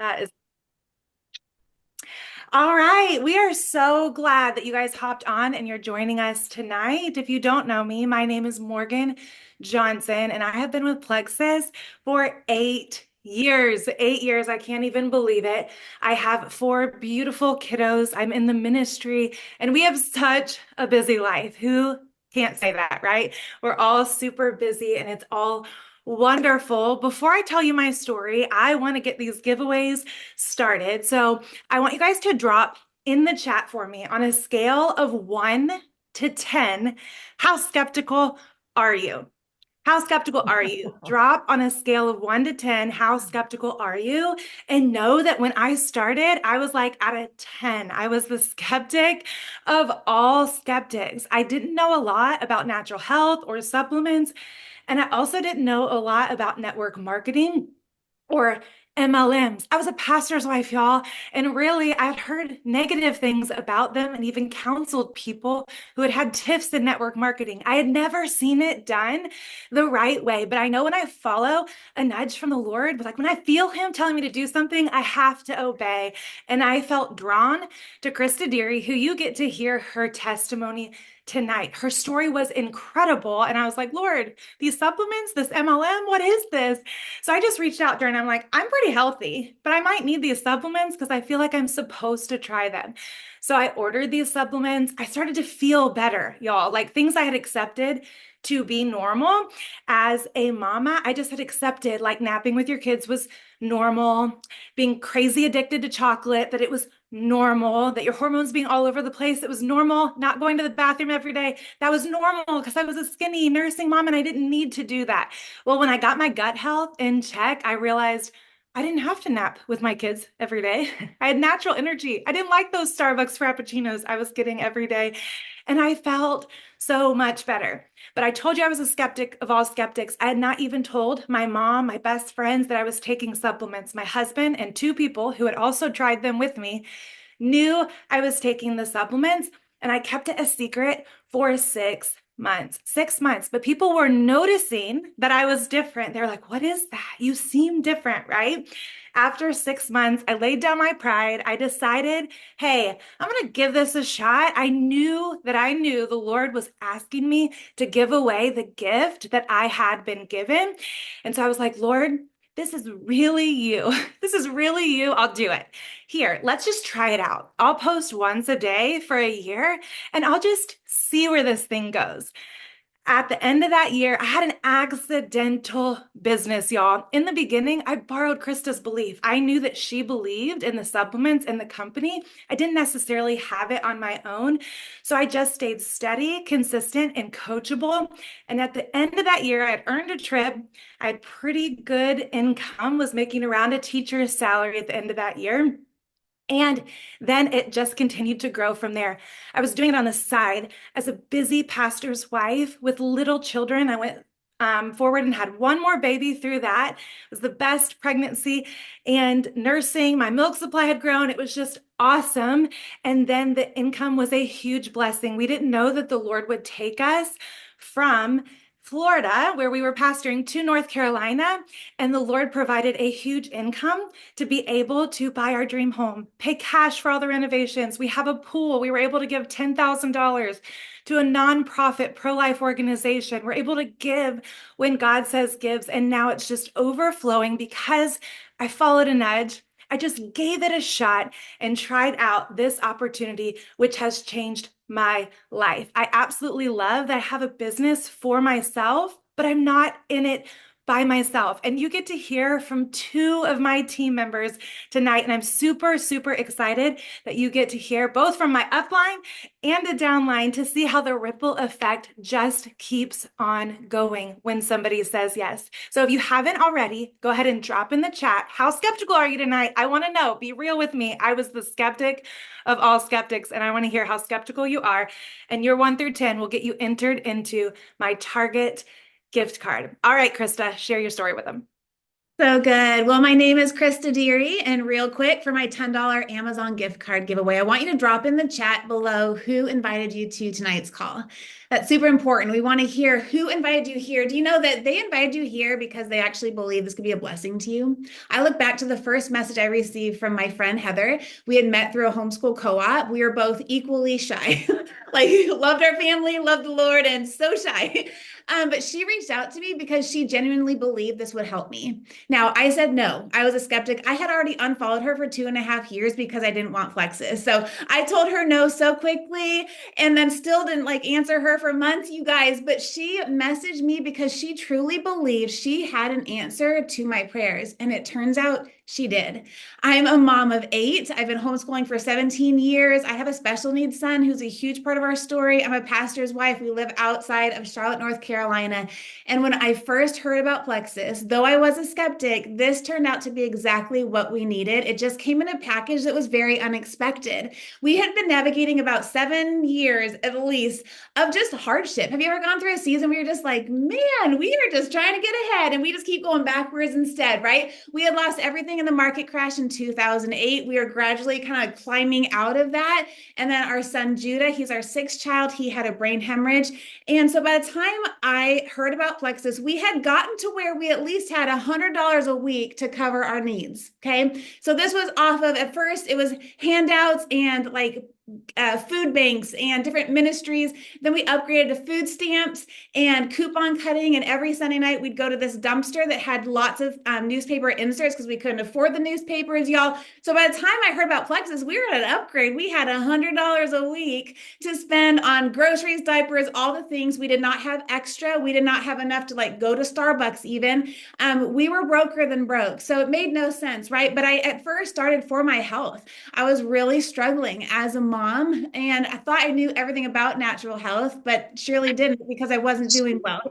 That is all right. We are so glad that you guys hopped on and you're joining us tonight. If you don't know me, my name is Morgan Johnson, and I have been with Plexus for 8 years. 8 years. I can't even believe it. I have four beautiful kiddos. I'm in the ministry, and we have such a busy life. Who can't say that, right? We're all super busy, and it's all wonderful. Before I tell you my story, I want to get these giveaways started. So, I want you guys to drop in the chat for me on a scale of 1 to 10. How skeptical are you? How skeptical are you? Drop on a scale of 1 to 10. How skeptical are you? And know that when I started, I was like at a 10. I was the skeptic of all skeptics. I didn't know a lot about natural health or supplements. And I also didn't know a lot about network marketing or MLMs. I was a pastor's wife, y'all, and really I'd heard negative things about them and even counseled people who had had tips in network marketing. I had never seen it done the right way, but I know when I follow a nudge from the Lord, like when I feel Him telling me to do something, I have to obey. And I felt drawn to Krista, who you get to hear her testimony tonight. Her story was incredible. And I was like, Lord, these supplements, this MLM, what is this? So I just reached out to her and I'm like, I'm pretty healthy, but I might need these supplements because I feel like I'm supposed to try them. So I ordered these supplements. I started to feel better, y'all, like things I had accepted to be normal as a mama. I just had accepted like napping with your kids was normal, being crazy addicted to chocolate, that it was normal, that your hormones being all over the place, it was normal, not going to the bathroom every day, that was normal because I was a skinny nursing mom and I didn't need to do that. Well, when I got my gut health in check, I realized I didn't have to nap with my kids every day. I had natural energy. I didn't like those Starbucks Frappuccinos I was getting every day. And I felt so much better. But I told you I was a skeptic of all skeptics. I had not even told my mom, my best friends, that I was taking supplements. My husband and two people who had also tried them with me knew I was taking the supplements, and I kept it a secret for 6 months. 6 months. But people were noticing that I was different. They're like, what is that? You seem different, right? After 6 months, I laid down my pride. I decided, hey, I'm going to give this a shot. I knew the Lord was asking me to give away the gift that I had been given. And so I was like, Lord, this is really you. This is really you. I'll do it. Here, let's just try it out. I'll post once a day for a year and I'll just see where this thing goes. At the end of that year, I had an accidental business, y'all. In the beginning, I borrowed Krista's belief. I knew that she believed in the supplements and the company. I didn't necessarily have it on my own. So I just stayed steady, consistent, and coachable. And at the end of that year, I had earned a trip. I had pretty good income, was making around a teacher's salary at the end of that year. And then it just continued to grow from there. I was doing it on the side as a busy pastor's wife with little children. I went forward and had one more baby through that. It was the best pregnancy and nursing. My milk supply had grown. It was just awesome. And then the income was a huge blessing. We didn't know that the Lord would take us from Florida, where we were pastoring, to North Carolina, and the Lord provided a huge income to be able to buy our dream home, pay cash for all the renovations. We have a pool. We were able to give $10,000 to a nonprofit pro-life organization. We're able to give when God says gives, and now it's just overflowing because I followed a nudge. I just gave it a shot and tried out this opportunity, which has changed my life. I absolutely love that I have a business for myself, but I'm not in it by myself. And you get to hear from two of my team members tonight. And I'm super, super excited that you get to hear both from my upline and a downline to see how the ripple effect just keeps on going when somebody says yes. So if you haven't already, go ahead and drop in the chat. How skeptical are you tonight? I want to know. Be real with me. I was the skeptic of all skeptics, and I want to hear how skeptical you are. And your 1 through 10 will get you entered into my Target gift card. All right, Krista, share your story with them. So good. Well, my name is Krista Deary, and real quick for my $10 Amazon gift card giveaway, I want you to drop in the chat below who invited you to tonight's call. That's super important. We want to hear who invited you here. Do you know that they invited you here because they actually believe this could be a blessing to you? I look back to the first message I received from my friend Heather. We had met through a homeschool co-op. We were both equally shy. Like loved our family, loved the Lord, and so shy. But she reached out to me because she genuinely believed this would help me. Now, I said no. I was a skeptic. I had already unfollowed her for 2.5 years because I didn't want Flexes. So I told her no so quickly and then still didn't like answer her for months, you guys. But she messaged me because she truly believed she had an answer to my prayers. And it turns out she did. I'm a mom of 8. I've been homeschooling for 17 years. I have a special needs son who's a huge part of our story. I'm a pastor's wife. We live outside of Charlotte, North Carolina. And when I first heard about Plexus, though I was a skeptic, this turned out to be exactly what we needed. It just came in a package that was very unexpected. We had been navigating about 7 years at least of just hardship. Have you ever gone through a season where you're just like, man, we are just trying to get ahead and we just keep going backwards instead, right? We had lost everything in the market crash in 2008. We are gradually kind of climbing out of that. And then our son Judah, he's our sixth child, he had a brain hemorrhage. And so by the time I heard about Plexus, we had gotten to where we at least had $100 a week to cover our needs. Okay. So this was off of, at first, it was handouts and like food banks and different ministries. Then we upgraded to food stamps and coupon cutting. And every Sunday night, we'd go to this dumpster that had lots of newspaper inserts because we couldn't afford the newspapers, y'all. So by the time I heard about Plexus, we were at an upgrade. We had $100 a week to spend on groceries, diapers, all the things. We did not have extra. We did not have enough to like go to Starbucks even. We were broker than broke. So it made no sense, right? But I at first started for my health. I was really struggling as a mom, and I thought I knew everything about natural health, but surely didn't because I wasn't doing well.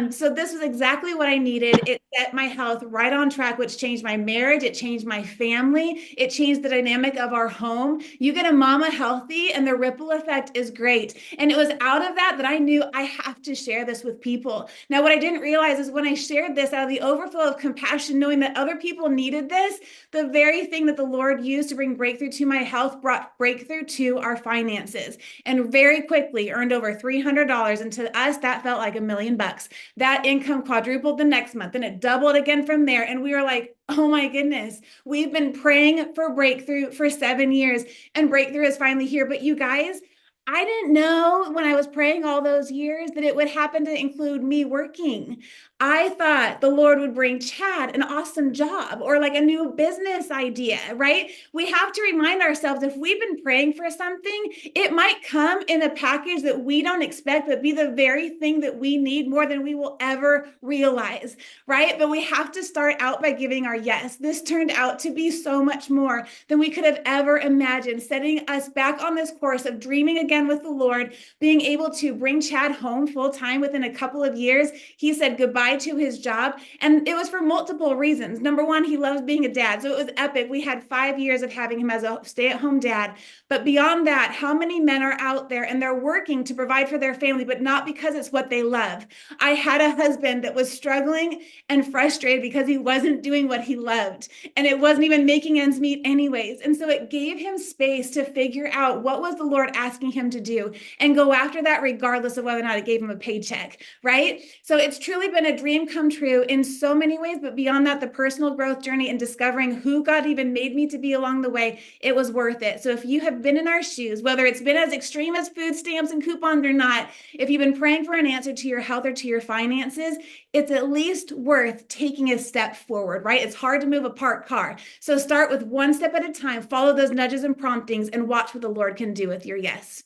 So this was exactly what I needed. It set my health right on track, which changed my marriage. It changed my family. It changed the dynamic of our home. You get a mama healthy and the ripple effect is great. And it was out of that that I knew I have to share this with people. Now, what I didn't realize is when I shared this out of the overflow of compassion, knowing that other people needed this, the very thing that the Lord used to bring breakthrough to my health brought breakthrough to our finances and very quickly earned over $300. And to us, that felt like $1,000,000. That income quadrupled the next month and it doubled again from there. And we were like, oh my goodness, we've been praying for breakthrough for 7 years and breakthrough is finally here. But you guys, I didn't know when I was praying all those years that it would happen to include me working. I thought the Lord would bring Chad an awesome job or like a new business idea, right? We have to remind ourselves if we've been praying for something, it might come in a package that we don't expect, but be the very thing that we need more than we will ever realize, right? But we have to start out by giving our yes. This turned out to be so much more than we could have ever imagined, setting us back on this course of dreaming again with the Lord, being able to bring Chad home full time within a couple of years. He said goodbye to his job. And it was for multiple reasons. Number one, he loves being a dad. So it was epic. We had 5 years of having him as a stay-at-home dad. But beyond that, how many men are out there and they're working to provide for their family, but not because it's what they love? I had a husband that was struggling and frustrated because he wasn't doing what he loved. And it wasn't even making ends meet anyways. And so it gave him space to figure out what was the Lord asking him to do and go after that regardless of whether or not it gave him a paycheck, right? So it's truly been a dream come true in so many ways, but beyond that, the personal growth journey and discovering who God even made me to be along the way, it was worth it. So if you have been in our shoes, whether it's been as extreme as food stamps and coupons or not, if you've been praying for an answer to your health or to your finances, it's at least worth taking a step forward, right? It's hard to move a parked car. So start with one step at a time, follow those nudges and promptings, and watch what the Lord can do with your yes.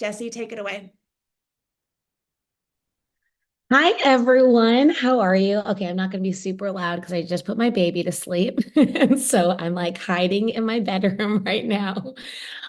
Jessi, take it away. Hi everyone, how are you? Okay, I'm not going to be super loud because I just put my baby to sleep. And so I'm like hiding in my bedroom right now.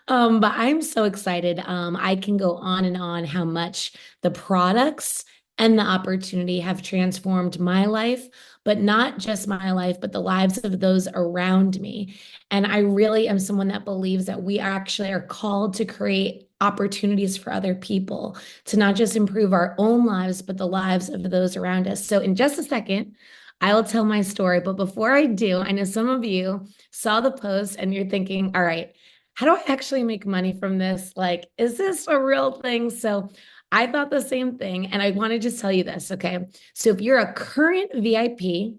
But I'm so excited. I can go on and on how much the products and the opportunity have transformed my life, but not just my life, but the lives of those around me. And I really am someone that believes that we actually are called to create opportunities for other people to not just improve our own lives, but the lives of those around us. So in just a second, I will tell my story. But before I do, I know some of you saw the post and you're thinking, all right, how do I actually make money from this? Like, is this a real thing? So I thought the same thing. And I want to just tell you this. Okay. So if you're a current VIP,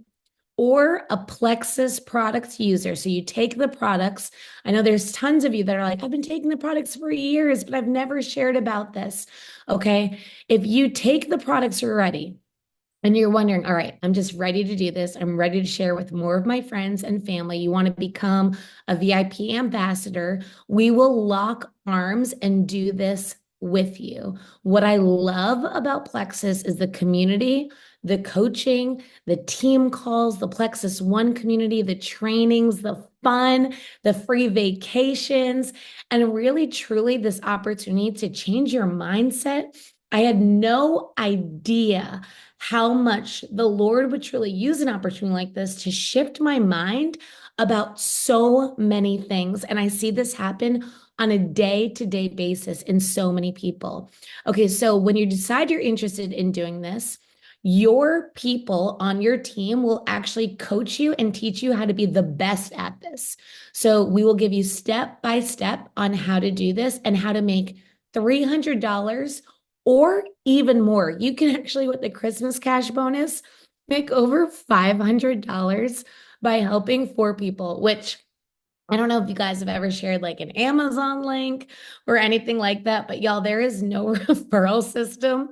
or a Plexus products user. So you take the products. I know there's tons of you that are like, I've been taking the products for years, but I've never shared about this. Okay. If you take the products already, and you're wondering, all right, I'm just ready to do this. I'm ready to share with more of my friends and family. You want to become a VIP ambassador. We will lock arms and do this with you. What I love about Plexus is the community, the coaching, the team calls, the Plexus One community, the trainings, the fun, the free vacations, and really, truly, this opportunity to change your mindset. I had no idea how much the Lord would truly use an opportunity like this to shift my mind about so many things. And I see this happen on a day-to-day basis in so many people. Okay, so when you decide you're interested in doing this, your people on your team will actually coach you and teach you how to be the best at this. So we will give you step by step on how to do this and how to make $300 or even more. You can actually, with the Christmas cash bonus, make over $500 by helping four people, which I don't know if you guys have ever shared like an Amazon link or anything like that, but y'all, there is no referral system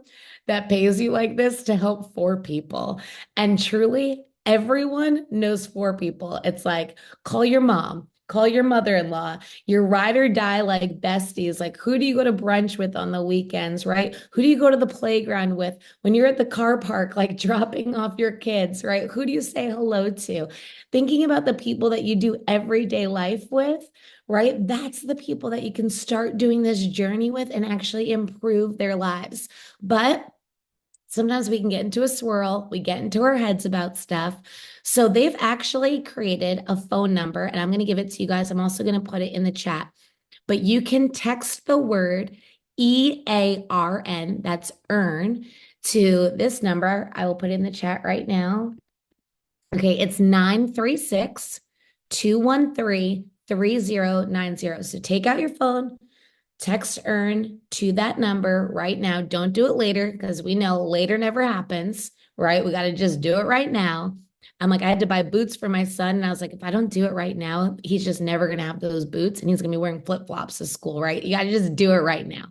that pays you like this to help four people. And truly, everyone knows four people. It's like, call your mom, call your mother-in-law, your ride or die like besties. Like, who do you go to brunch with on the weekends, right? Who do you go to the playground with when you're at the car park, like dropping off your kids, right? Who do you say hello to? Thinking about the people that you do everyday life with, right? That's the people that you can start doing this journey with and actually improve their lives. But sometimes we can get into a swirl, we get into our heads about stuff. So they've actually created a phone number, and I'm going to give it to you guys. I'm also going to put it in the chat, but you can text the word EARN, that's earn, to this number. I will put it in the chat right now. Okay, it's 936-213-3090. So take out your phone, text earn to that number right now. Don't do it later because we know later never happens, right? We got to just do it right now. I'm like, I had to buy boots for my son. And I was like, if I don't do it right now, he's just never going to have those boots and he's going to be wearing flip-flops to school, right? You got to just do it right now.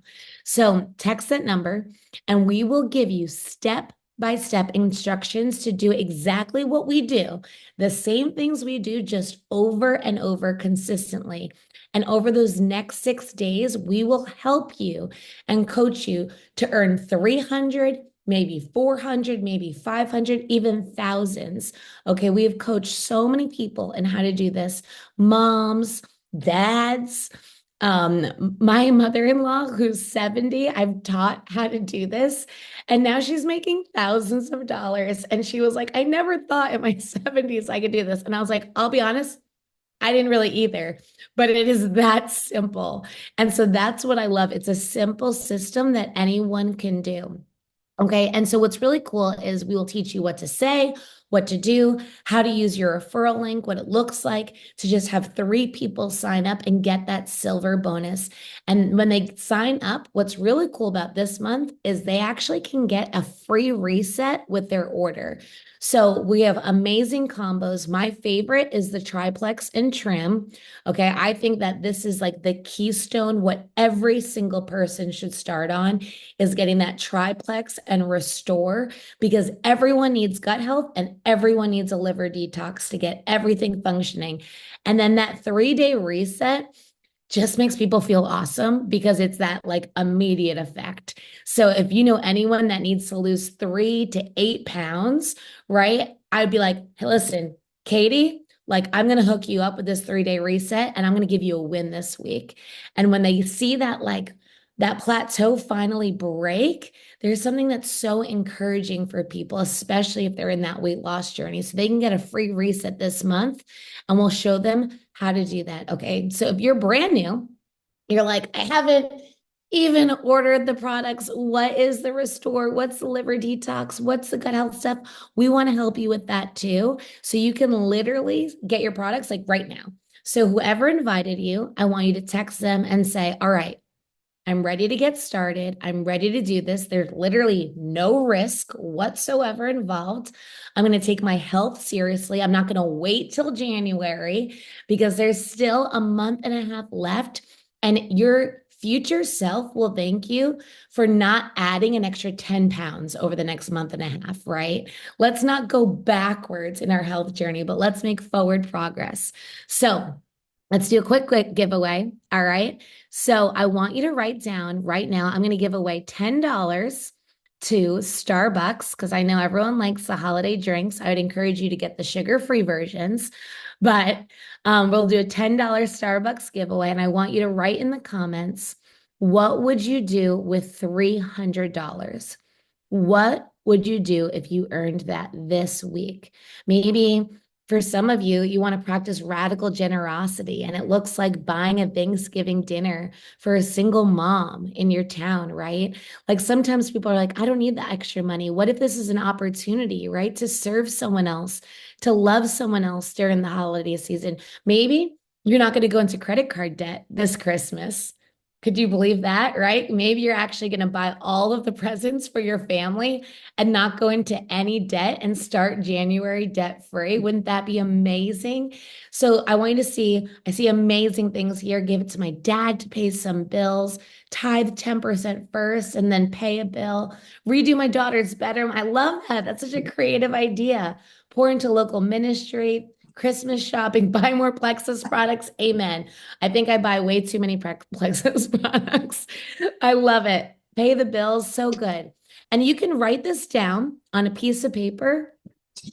So text that number and we will give you step-by-step instructions to do exactly what we do, the same things we do, just over and over consistently. And over those next 6 days, we will help you and coach you to earn 300, maybe 400, maybe 500, even thousands. Okay, we have coached so many people in how to do this. Moms, dads, my mother-in-law who's 70, I've taught how to do this. And now she's making thousands of dollars. And she was like, I never thought in my 70s I could do this. And I was like, I'll be honest, I didn't really either, but it is that simple. And so that's what I love. It's a simple system that anyone can do. Okay. And so what's really cool is we will teach you what to say, what to do, how to use your referral link, what it looks like to just have 3 people sign up and get that silver bonus. And when they sign up, what's really cool about this month is they actually can get a free reset with their order. So we have amazing combos. My favorite is the triplex and trim. Okay. I think that this is like the keystone, what every single person should start on is getting that triplex and restore because everyone needs gut health and everyone needs a liver detox to get everything functioning. And then that 3-day reset just makes people feel awesome because it's that like immediate effect. So if you know anyone that needs to lose 3 to 8 pounds, right? I'd be like, hey, listen, Katie, like I'm going to hook you up with this 3-day reset and I'm going to give you a win this week. And when they see that, like that plateau finally break, there's something that's so encouraging for people, especially if they're in that weight loss journey. So they can get a free reset this month and we'll show them how to do that. Okay. So if you're brand new, you're like, I haven't even ordered the products. What is the restore? What's the liver detox? What's the gut health stuff? We want to help you with that too. So you can literally get your products like right now. So whoever invited you, I want you to text them and say, all right, I'm ready to get started. I'm ready to do this. There's literally no risk whatsoever involved. I'm going to take my health seriously. I'm not going to wait till January because there's still a month and a half left. And your future self will thank you for not adding an extra 10 pounds over the next month and a half, right? Let's not go backwards in our health journey, but let's make forward progress. So, let's do a quick giveaway. All right. So I want you to write down right now, I'm going to give away $10 to Starbucks because I know everyone likes the holiday drinks. I would encourage you to get the sugar-free versions, but we'll do a $10 Starbucks giveaway. And I want you to write in the comments, what would you do with $300? What would you do if you earned that this week? Maybe for some of you, you want to practice radical generosity, and it looks like buying a Thanksgiving dinner for a single mom in your town, right? Like sometimes people are like, I don't need the extra money. What if this is an opportunity, right? To serve someone else, to love someone else during the holiday season. Maybe you're not going to go into credit card debt this Christmas. Could you believe that, right? Maybe you're actually going to buy all of the presents for your family and not go into any debt and start January debt free. Wouldn't that be amazing? So I want you to see, I see amazing things here. Give it to my dad to pay some bills, tithe 10% first, and then pay a bill. Redo my daughter's bedroom. I love that. That's such a creative idea. Pour into local ministry. Christmas shopping, buy more Plexus products. Amen. I think I buy way too many Plexus products. I love it. Pay the bills. So good. And you can write this down on a piece of paper.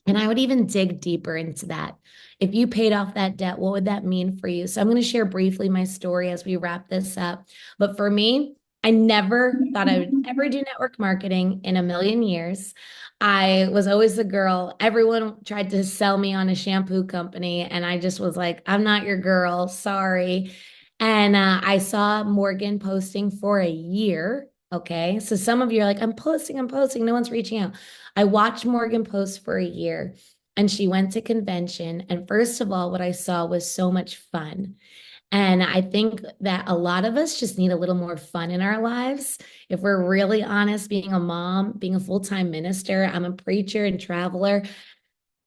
And I would even dig deeper into that. If you paid off that debt, what would that mean for you? So I'm going to share briefly my story as we wrap this up. But for me, I never thought I would ever do network marketing in a million years. I was always the girl. Everyone tried to sell me on a shampoo company, and I just was like, I'm not your girl. Sorry. And I saw Morgan posting for a year. Okay. So some of you are like, I'm posting. No one's reaching out. I watched Morgan post for a year and she went to convention. And first of all, what I saw was so much fun. And I think that a lot of us just need a little more fun in our lives. If we're really honest, being a mom, being a full-time minister, I'm a preacher and traveler.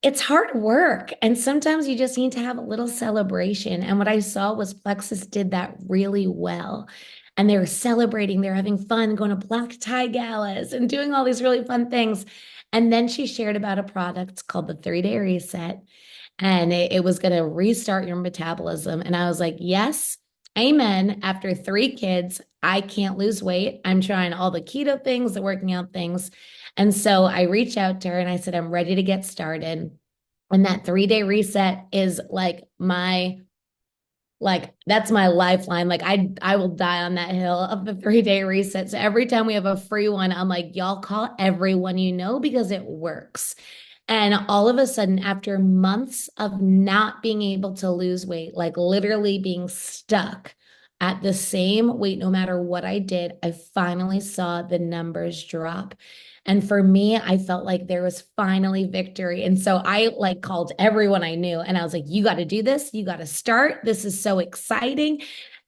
It's hard work. And sometimes you just need to have a little celebration. And what I saw was Plexus did that really well. And they were celebrating, they were having fun, going to black tie galas and doing all these really fun things. And then she shared about a product called the 3-day reset. And it was going to restart your metabolism. And I was like, yes, amen. After 3 kids, I can't lose weight. I'm trying all the keto things, the working out things. And so I reached out to her and I said, I'm ready to get started. And that 3-day reset is like that's my lifeline. Like I will die on that hill of the 3-day reset. So every time we have a free one, I'm like, y'all call everyone you know because it works. And all of a sudden, after months of not being able to lose weight, like literally being stuck at the same weight, no matter what I did, I finally saw the numbers drop. And for me, I felt like there was finally victory. And so I like called everyone I knew and I was like, you got to do this. You got to start. This is so exciting.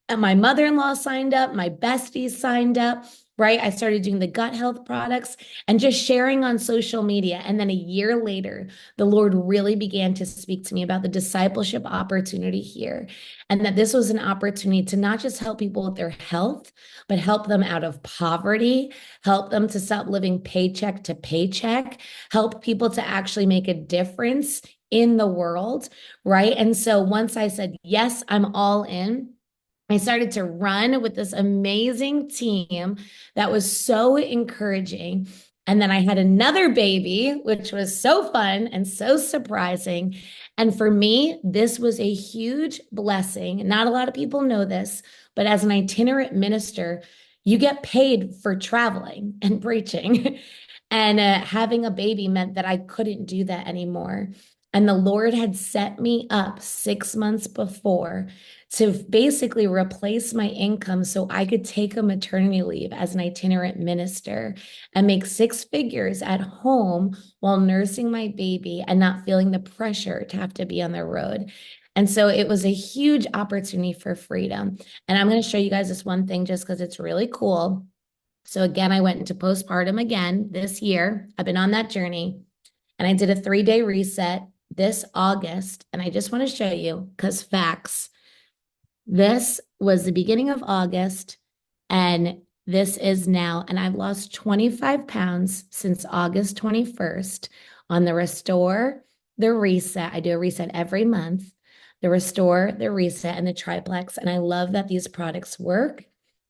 And my mother-in-law signed up, my besties signed up, right? I started doing the gut health products and just sharing on social media. And then a year later, the Lord really began to speak to me about the discipleship opportunity here. And that this was an opportunity to not just help people with their health, but help them out of poverty, help them to stop living paycheck to paycheck, help people to actually make a difference in the world, right? And so once I said, yes, I'm all in, I started to run with this amazing team that was so encouraging. And then I had another baby, which was so fun and so surprising. And for me, this was a huge blessing. Not a lot of people know this, but as an itinerant minister, you get paid for traveling and preaching. And having a baby meant that I couldn't do that anymore. And the Lord had set me up 6 months before to basically replace my income so I could take a maternity leave as an itinerant minister and make six figures at home while nursing my baby and not feeling the pressure to have to be on the road. And so it was a huge opportunity for freedom. And I'm going to show you guys this one thing just because it's really cool. So again, I went into postpartum again this year. I've been on that journey and I did a 3-day reset this August. And I just want to show you because facts. This was the beginning of August, and this is now, and I've lost 25 pounds since August 21st on the Restore, the Reset. I do a reset every month, the Restore, the Reset, and the Triplex. And I love that these products work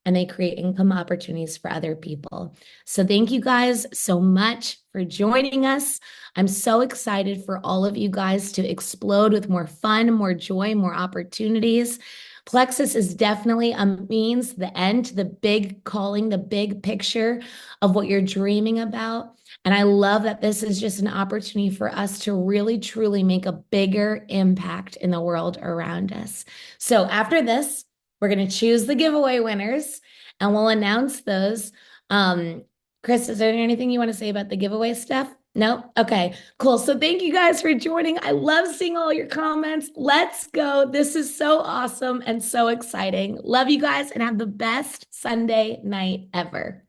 and they create income opportunities for other people. So thank you guys so much for joining us. I'm so excited for all of you guys to explode with more fun, more joy, more opportunities. Plexus is definitely a means, the end, the big calling, the big picture of what you're dreaming about. And I love that this is just an opportunity for us to really, truly make a bigger impact in the world around us. So after this, we're going to choose the giveaway winners and we'll announce those. Chris, is there anything you want to say about the giveaway stuff? No? Okay, cool. So thank you guys for joining. I love seeing all your comments. Let's go. This is so awesome and so exciting. Love you guys and have the best Sunday night ever.